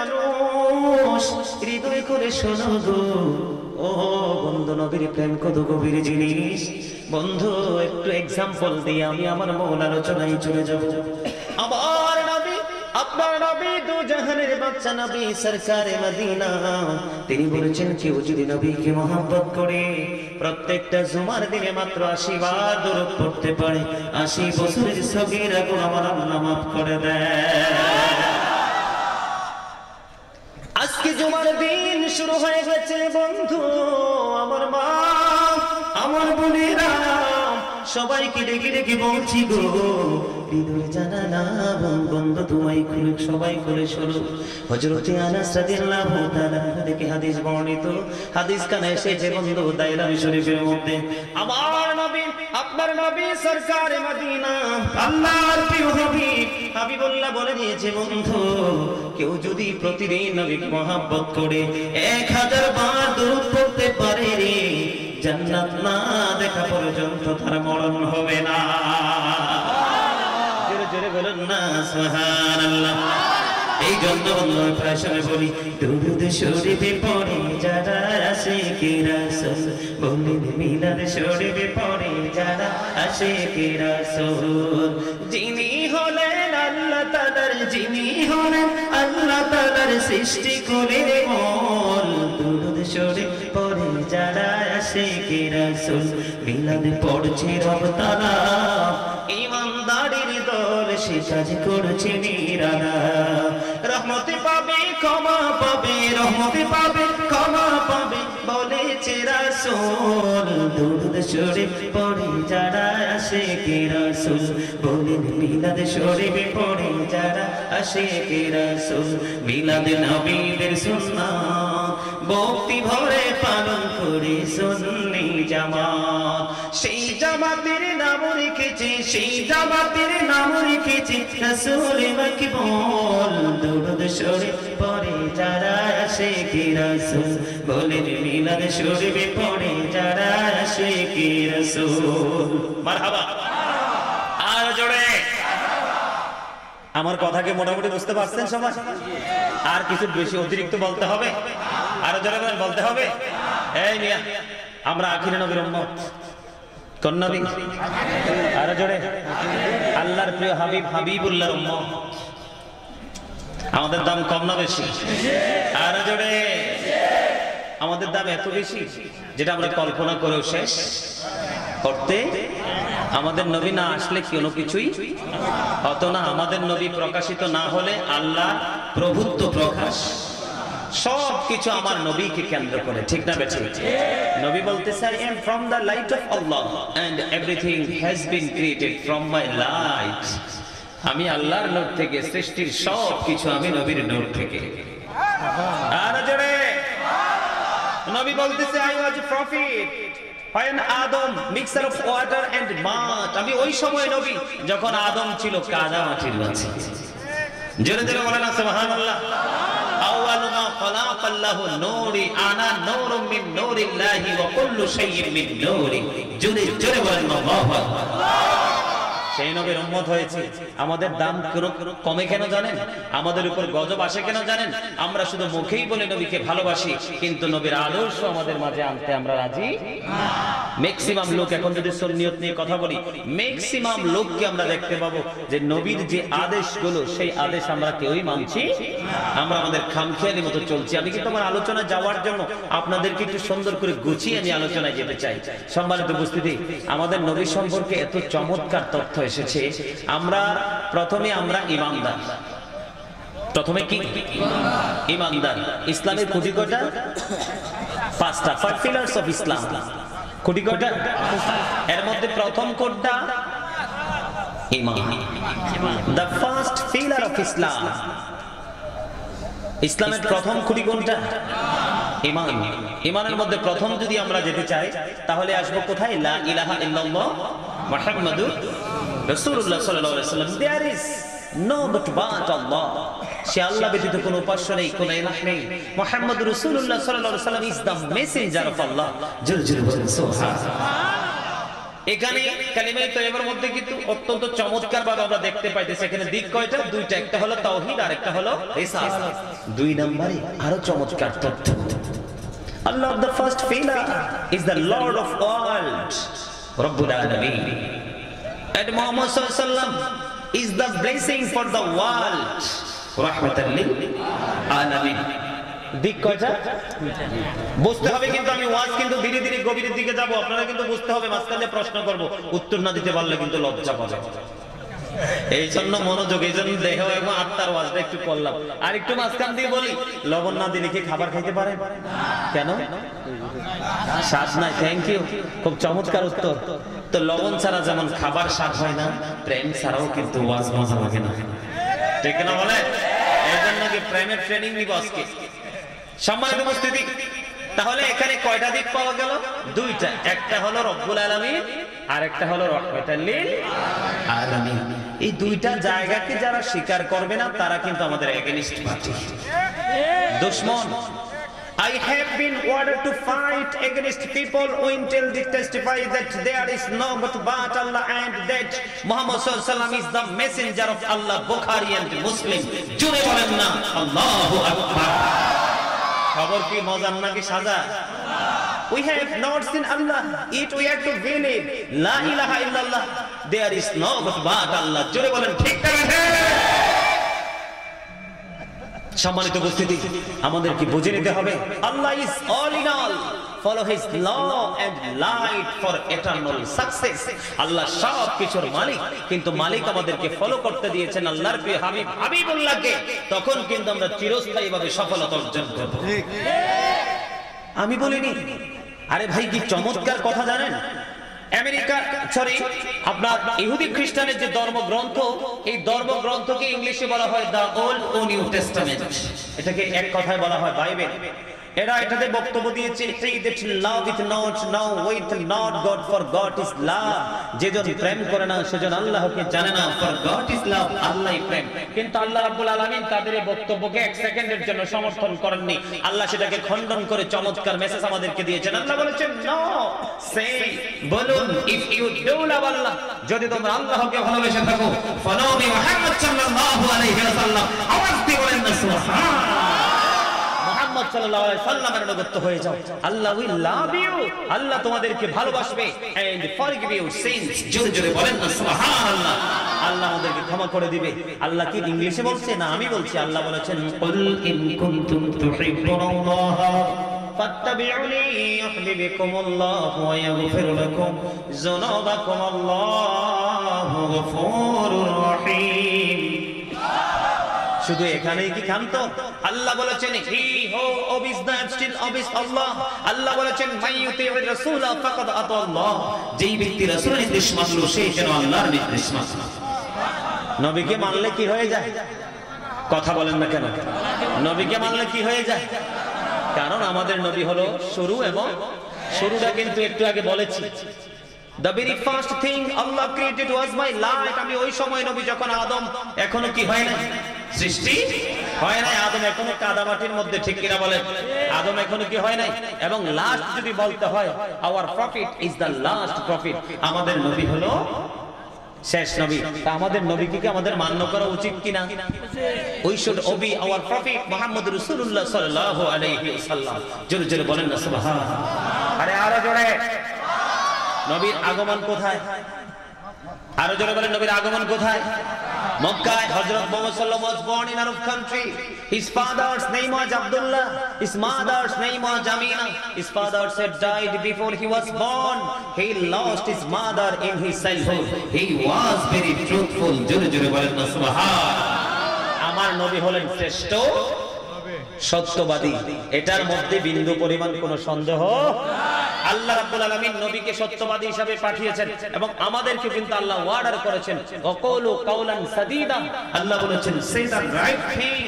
মানুষ হৃদয় করে শোনো গো, ও বন্ধু নবীর প্রেম কত গভীর জিনিস। বন্ধু একটু এক্সাম্পল দিয়ে আমি আমার মূল আলোচনায় চলে যাব। আমার নবী, আপনার নবী দু জাহানের বাদশা নবী সরকারে মদিনা, তিনি বলেছেন কেউ যদি নবীকে মহব্বত করে প্রত্যেকটা জুমার দিনে মাত্র 80 বার দরুদ পড়তে পারে, 80 বছরের সগীরা গুনাহ আমার আল্লাহ মাফ করে দেয়। আজকে জুমার দিন শুরু হয়ে গেছে বন্ধু, আমার মা আমার বোনেরা সবাইকে ডেকে ডেকে বলছি গো, হৃদয় জানালা বন্ধ তোমায় খুলুক, সবাই করে শুরু। হযরতে আনাস রাদিয়াল্লাহু তাআলা থেকে হাদিস বর্ণিত, হাদিস কানে এসেছে বন্ধু দায়রা শরীফের মধ্যে। আমার নবী, আপনার নবী সরকারে মদিনা, আল্লাহর প্রিয় হাবিব হাবিবুল্লাহ বলে দিয়েছে বন্ধু, কেউ যদি প্রতিদিন নবীকে মহব্বত করে 1000 বার দরুদ পড়তে পারে রে, জান্নাত না দেখা পর্যন্ত তার মরণ হবে না। জোরে জোরে বলুন না সুবহানাল্লাহ। এই জন্য আমরা প্রায় সময় বলি, দরুদ শরীফে পড়ে যারা আশিকে রাসূল, বলেন মিলাদ শরীফে পড়ে যারা আশিকে রাসূল। যিনি হলেন আল্লাহ তাআলার, যিনি হলেন আল্লাহ তাআলার সৃষ্টি করে মন, দরুদ শরীফ পড়ে যারা আশিকে রাসূল, মিলাদ পড়ছে রব তাআলা, ঈমানদারের দল সে কাজ করছে নিরালা। রহমতে পাবে ক্ষমা পাবে, রহমতে পাবে ক্ষমা পাবে বলেছে রাসূল, দরুদ শরীফ পড়ে যারা আশিকে রাসূল, বলেন মিলাদ শরীফ পড়ে যারা আশিকে রাসূল। মিলাদ নবীদের সুন্নাত ভক্তি ভরে পালন করে সুন্নি জামাত, সেই জামাতের নাম রেখেছে, সেই জামাতের নাম রেখেছে রাসূল মাকবুল, দরুদ শরীফ পড়ে যারা আশিকে রাসূল, বলেন মিলাদ শরীফ পড়ে যারা আশিকে রাসূল। মারহাবা, আর জোরে। আমার কথাকে মোটামুটি বুঝতে পারছেন সবাই? আর কিছু বেশি অতিরিক্ত বলতে হবে? আরো জোরে বলতে হবে? এই মিয়া, আমরা আখিরে নবীর উম্মত, কোন নবী? আরো জোরে। আল্লাহর প্রিয় হাবিব হাবিবুল্লাহর উম্মত। আমাদের দাম কম না বেশি? আরো জোরে। আমাদের দাম এত বেশি যেটা আমরা কল্পনা করেও শেষ করতে, আমাদের নবী না আসলে কোনো কিছুই হতো না। আমাদের নবী প্রকাশিত না হলে আল্লাহ প্রভুত্ব প্রকাশ, সবকিছু আমার নবীকে কেন্দ্র করে, ঠিক না বেঠিক? নবী বলতেছে, I am from the light of Allah and everything has been created from my light। আমি আল্লাহর নূর থেকে, সৃষ্টির সবকিছু আমি নবীর নূর থেকে। আর জোরে। নবী বলতেছে, I was a prophet when Adam mixture of water and mud। আমি ওই সময় নবী যখন আদম ছিল কাদা মাটির মাঝে। জোরে জোরে বলেন সুবহানাল্লাহ। আউয়ালু মা খালাকাল্লাহু নূরি আনা নূরুম মিন নূরিল্লাহি ওয়া কুল্লু শাইইন মিন নূরি। জোরে জোরে বলেন আল্লাহু আকবার। সেই নবীর উম্মত হয়েছে। আমাদের দাম কমে কেন জানেন? আমাদের উপর গজব আসে কেন জানেন? আমরা শুধু মুখেই বলে নবীকে ভালোবাসি, কিন্তু নবীর আদর্শ আমাদের মাঝে আনতে আমরা রাজি না। ম্যাক্সিমাম লোক, এখন যদি সুন্নিয়ত নিয়ে কথা বলি, ম্যাক্সিমাম লোককে আমরা দেখতে পাবো যে নবীর যে আদেশগুলো, সেই আদেশ আমরা কেউই মানছি না। আমরা আমাদের খামখেয়ালি মতো চলছি। আমি কিন্তু আমার আলোচনা যাওয়ার জন্য আপনাদেরকে একটু সুন্দর করে গুছিয়ে আমি আলোচনায় যেতে চাই। সম্মানিত উপস্থিতি, আমাদের নবী সম্পর্কে এত চমৎকার তথ্য এসেছে। আমরা প্রথমে ইমানদার। প্রথমে কি? ইমানদার। ইসলামের খুঁটি কয়টা? 5টা। 5 pillars of Islam। খুঁটি কয়টা? এর মধ্যে প্রথম কোনটা? ঈমান। The first pillar of Islam। ইসলামের প্রথম খুঁটি কোনটা? ঈমান। ঈমানের মধ্যে প্রথম যদি আমরা যেতে চাই, তাহলে আসবো কোথায়? লা ইলাহা ইল্লাল্লাহ মুহাম্মাদুর রাসূলুল্লাহ সাল্লাল্লাহু আলাইহি ওয়াসাল্লাম। There is no but Allah। সে আল্লাহ ব্যতীত কোনো উপাস্য নেই, কোনো ইলাহ নেই। মুহাম্মাদুর রাসূলুল্লাহ সাল্লাল্লাহু আলাইহি ওয়াসাল্লাম is the messenger of Allah। জোরে জোরে বলেন সুবহানাল্লাহ। এখানে কালিমায়ে তয়্যিবার মধ্যে কিন্তু অত্যন্ত চমৎকার ভাবে আমরা দেখতে পাইতেছি এখানে দিক কয়টা? দুইটা, একটা হলো তাওহীদ আর একটা হলো রিসালাত। দুই নম্বরে আরো চমৎকার তথ্য, Allah the first pillar is the Lord of world, Rabbul Alamin, and Muhammad sallallahu alaihi wasallam is the blessing for the world, rahmatan lil alamin। দিক কয়টা বুঝতে হবে, কিন্তু আমি ওয়াজ কিন্তু ধীরে ধীরে গভীরের দিকে যাব, আপনারা কিন্তু বুঝতে হবে। মাঝখানে প্রশ্ন করব, উত্তর না দিতে পারলে কিন্তু লজ্জা পাবে। এই জন্য মনোযোগ, এই জন্য দেহ এবং আত্মার ওয়াজটা একটু করলাম। আর একটু মাঝখান দিয়ে বলি, লবণ না দিলে কি খাবার খাইতে পারে? কেন? স্বাদ নাই। থ্যাংক ইউ, খুব চমৎকার উত্তর। তো লবণ ছাড়া যেমন খাবার স্বাদ হয় না, প্রেম ছাড়াও কিন্তু ওয়াজ মজা লাগে না, ঠিক না বলে? এই জন্য কি প্রেমের ট্রেনিং নিব আজকে। সম্মানিত উপস্থিতি, তাহলে এখানে কয়টা দিক পাওয়া গেল? দুইটা, একটা হলো রব্বুল আলামিন আর একটা হলো রাহমাতাল লিল আলামিন। এই দুইটা জায়গাকে যারা স্বীকার করবে না তারা কিন্তু আমাদের এগেইনস্ট পার্টি, দুশমন। I have been ordered to fight against people who will testify that there is no but Allah and that Muhammad sallallahu alaihi wasallam is the messenger of Allah, Bukhari and Muslim। জুড়ে বলেন না আল্লাহু আকবার। খবর কি মজার নাকি সাজা? We have not seen Allah, it we have to believe la ilaha illallah, there is no but Allah। জোরে বলেন ঠিক না? সম্মানিত উপস্থিতি, আমাদের কি বুঝে নিতে হবে, Allah is all in all, follow his law and light for eternal success. আল্লাহ সব কিছুর মালিক, কিন্তু মালিক আমাদেরকে ফলো করতে দিয়েছেন আল্লাহর প্রিয় হাবিব হাবিবুল্লাহকে, তখন কিন্তু আমরা চিরস্থায়ীভাবে সফলতা অর্জন করব। আমি বলিনি, আরে ভাই কি চমৎকার কথা জানেন? আমেরিকা আপনার ইহুদি খ্রিস্টানের যে ধর্মগ্রন্থ, এই ধর্মগ্রন্থকে ইংলিশে বলা হয় দা ওল্ড ও নিউ টেস্টামেন্ট। এটাকে এক কথায় বলা হয় বাইবেল। এরা এটাতে বক্তব্য দিয়েছে, love is not now with not God, for God is love. যেজন প্রেম করে না সেজন আল্লাহকে জানে না, ফর গড ইজ লাভ, আল্লাহই প্রেম। কিন্তু আল্লাহ রাব্বুল আলামিন তাদের এই বক্তব্যকে এক সেকেন্ডের জন্য সমর্থন করেননি, আল্লাহ সেটাকে খণ্ডন করে চমৎকার মেসেজ আমাদেরকে দিয়েছেন। আল্লাহ বলেছেন নো, সে বলুন, ইফ ইউ ডু লাভ আল্লাহ, যদি তোমরা আল্লাহকে ভালোবেসে থাকো, ফলো মি মুহাম্মদ সাল্লাল্লাহু আলাইহি ওয়াসাল্লাম, আওয়াজ দিয়ে বলেন না সুবহানাল্লাহ, মুহাম্মদ সাল্লাল্লাহু আলাইহি ওয়াসাল্লামের অনুগত হয়ে যাও। আল্লাহ উইল লাভ ইউ, আল্লাহ তোমাদেরকে ভালোবাসবে, এন্ড ফরগিভ ইউ সিনস। জোরে জোরে বলেন না সুবহানাল্লাহ। আল্লাহ আমাদেরকে ক্ষমা করে দিবে। আল্লাহ কি ইংলিশে বলছে না আমি বলছি? আল্লাহ বলেছেন কুল ইন কুনতুম তুহিব্বুনাল্লাহ ফাত্তাবিউনি ইউহিব্বুকুমুল্লাহু ওয়া ইয়াগফির লাকুম যুনুবাকুম, আল্লাহু গফুরুর রহিম। শুধু এখানেই কি ক্ষান্ত? আল্লাহ বলেছেন হি হু ওবিস দ্য স্টিল ওবিস আল্লাহ। আল্লাহ বলেছেন মাইয়ুতির রাসূলা ফাকাদ আতাল্লাহ, যেই ব্যক্তি রাসূলের নির্দেশ মানল সে যেন আল্লাহর নির্দেশ মানল। নবীকে মানলে কি হয়ে যায়? কথা বলেন না কেন? নবীকে মানলে কি হয়ে যায়? কারণ আমাদের নবী হলো শুরু, এবং শুরুটা কিন্তু একটু আগে বলেছি, the very first thing Allah created was my light। আমি ওই সময় নবী যখন আদম এখনো কি হয় না, সৃষ্টি হয় নাই, আদম এখনো কাদামাটির মধ্যে, ঠিক কিনা বলেন? আদম এখনো কি হয় নাই। এবং লাস্ট যদি বলতে হয়, our prophet is the last prophet, আমাদের নবী হলো শেষ নবী। তা আমাদের নবীকে কি আমাদের মান্য করা উচিত কিনা? we should obey our prophet Muhammad রাসূলুল্লাহ সাল্লাল্লাহু আলাইহি ওয়াসাল্লাম। জোরে জোরে বলেন না সুবহানাল্লাহ। আরে আরো জোরে। নবীর আগমন কোথায়? আরো জোরে বলেন, নবীর আগমন কোথায়? মক্কায়। হযরত মুহাম্মদ সাল্লাল্লাহু আলাইহি ওয়াসাল্লাম was born in Arab country. His father's name was Abdullah, his mother's name was Amina. His father had died before he was born. He lost his mother in his childhood. He was very truthful. জোরে জোরে বলেন না সুবহানাল্লাহ। আমার নবী হলেন শ্রেষ্ঠ সত্যবাদী, এটার মধ্যে বিন্দু পরিমাণ কোনো সন্দেহ। আল্লাহ রাব্বুল আলামিন নবীকে সত্যবাদী হিসেবে পাঠিয়েছেন, এবং আমাদেরকে কিন্তু আল্লাহ ওয়ার্ডার করেছেন ওয়াকুলু কাওলান সাদীদা। আল্লাহ বলেছেন সে দ্য রাইট থিং।